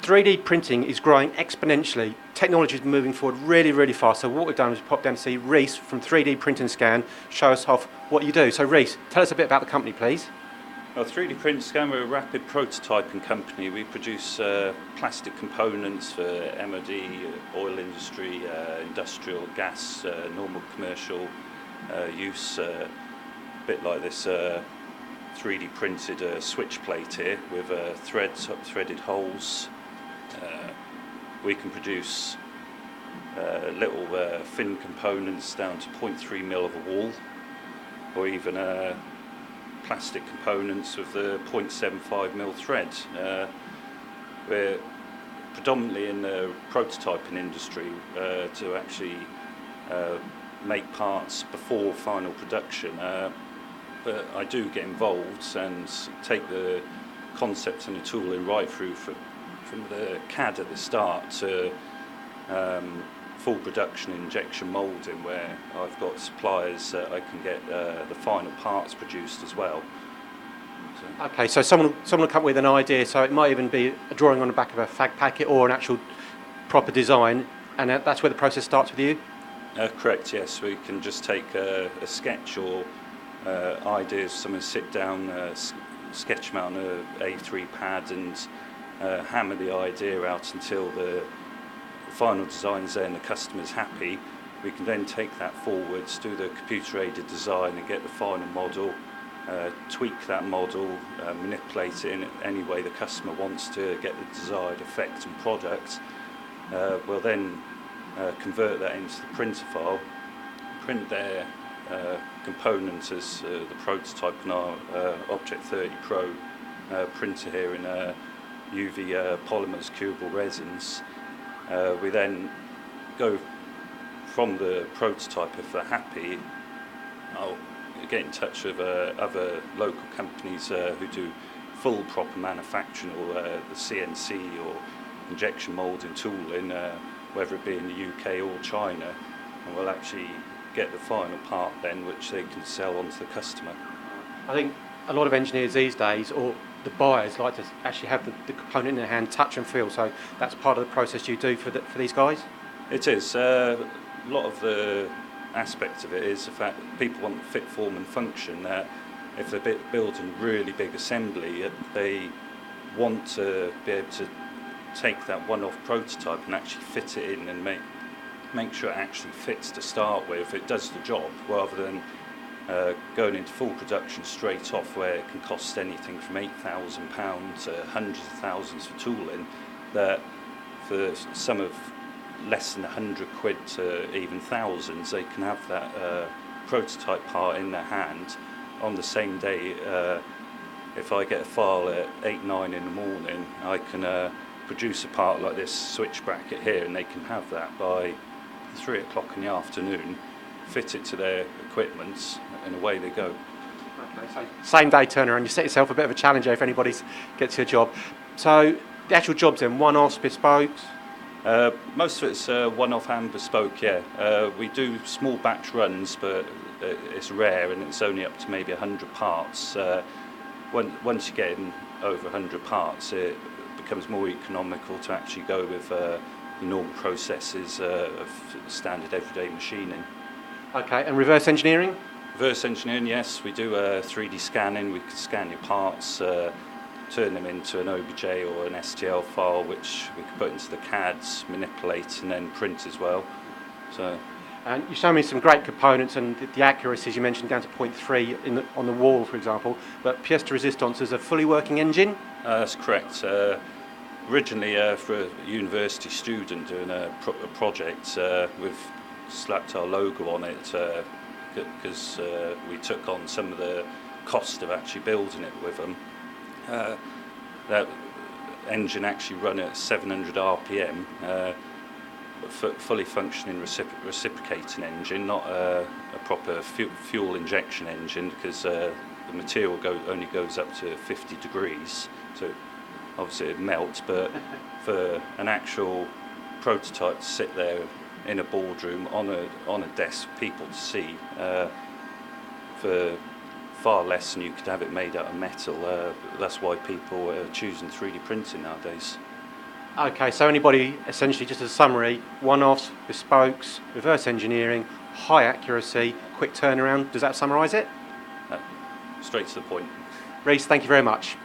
3D printing is growing exponentially. Technology is moving forward really, really fast. So what we've done is pop down to see Reese from 3D Print and Scan show us off what you do. So Reese, tell us a bit about the company, please. Well, 3D Print and Scan, we're a rapid prototyping company. We produce plastic components for MOD, oil industry, industrial, gas, normal commercial use. A bit like this 3D printed switch plate here with threaded holes. We can produce little thin components down to 0.3 mil of a wall, or even plastic components with the 0.75 mil thread. We're predominantly in the prototyping industry to actually make parts before final production. But I do get involved and take the concept and the tooling right through from the CAD at the start to full production injection moulding, where I've got suppliers that I can get the final parts produced as well. So. Okay, so someone will come with an idea, so it might even be a drawing on the back of a fag packet or an actual proper design, and that's where the process starts with you? Correct, yes. We can just take a sketch or ideas, someone sit down, sketch them out on an A3 pad and hammer the idea out until the final design's there and the customer's happy. We can then take that forwards, do the computer-aided design and get the final model, tweak that model, manipulate it in any way the customer wants to get the desired effect and product. We'll then convert that into the printer file, print their components as the prototype in our Object 30 Pro printer here in UV polymers, curable resins. We then go from the prototype. If they're happy, I'll get in touch with other local companies who do full proper manufacturing, or the CNC or injection moulding tooling, whether it be in the UK or China, and we'll actually get the final part then, which they can sell on to the customer. I think a lot of engineers these days, or the buyers, like to actually have the component in their hand, touch and feel. So that's part of the process you do for these guys? It is. A lot of the aspect of it is the fact that people want fit, form and function. If they're building really big assembly, they want to be able to take that one-off prototype and actually fit it in and make sure it actually fits to start with. It does the job, rather than going into full production straight off, where it can cost anything from £8,000 to hundreds of thousands for tooling, that for some of less than £100 to even thousands, they can have that prototype part in their hand on the same day. If I get a file at 8-9 in the morning, I can produce a part like this switch bracket here, and they can have that by 3 o'clock in the afternoon, fit it to their equipment, and away they go. Okay, so same day turnaround. You set yourself a bit of a challenge if anybody gets your job. So the actual jobs then, one-offs, bespoke? Most of it's one-off and bespoke, yeah. We do small batch runs, but it's rare, and it's only up to maybe 100 parts. Once you get in over 100 parts, it becomes more economical to actually go with the normal processes of standard everyday machining. Okay, and reverse engineering? Reverse engineering, yes. We do 3D scanning. We can scan your parts, turn them into an OBJ or an STL file, which we can put into the CADs, manipulate, and then print as well. So. And you showed me some great components, and the accuracies you mentioned down to 0.3 on the wall, for example. But pièce de résistance is a fully working engine? That's correct. Originally, for a university student doing a project, we've slapped our logo on it because we took on some of the cost of actually building it with them. That engine actually run at 700 RPM, fully functioning reciprocating engine, not a proper fuel injection engine, because the material only goes up to 50 degrees, so obviously it melts. But for an actual prototype to sit there in a boardroom on a desk for people to see, for far less than you could have it made out of metal. That's why people are choosing 3D printing nowadays. Okay, so anybody, essentially, just as a summary, one-offs, bespokes, reverse engineering, high accuracy, quick turnaround. Does that summarise it? Straight to the point. Reece, thank you very much.